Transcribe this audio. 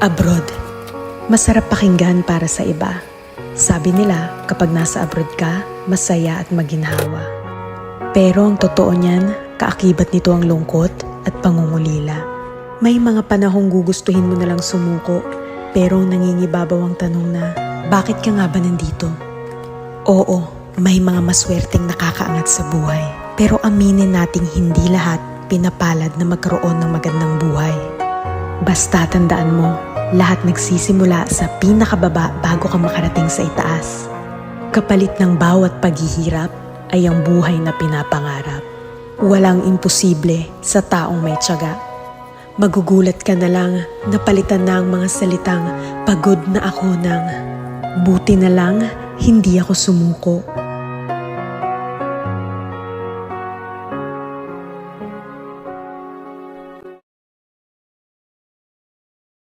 Abroad. Masarap pakinggan para sa iba. Sabi nila, kapag nasa abroad ka, masaya at maginhawa. Pero ang totoo niyan, kaakibat nito ang lungkot at pangungulila. May mga panahong gugustuhin mo nalang sumuko, pero nangingibabaw ang tanong na, bakit ka nga ba nandito? Oo, may mga maswerteng nakakaangat sa buhay. Pero aminin nating hindi lahat pinapalad na magkaroon ng magandang buhay. Basta tandaan mo, lahat nagsisimula sa pinakababa bago ka makarating sa itaas. Kapalit ng bawat paghihirap ay ang buhay na pinapangarap. Walang imposible sa taong may tiyaga. Magugulat ka na lang na palitan na ang mga salitang pagod na ako ng buti na lang hindi ako sumuko.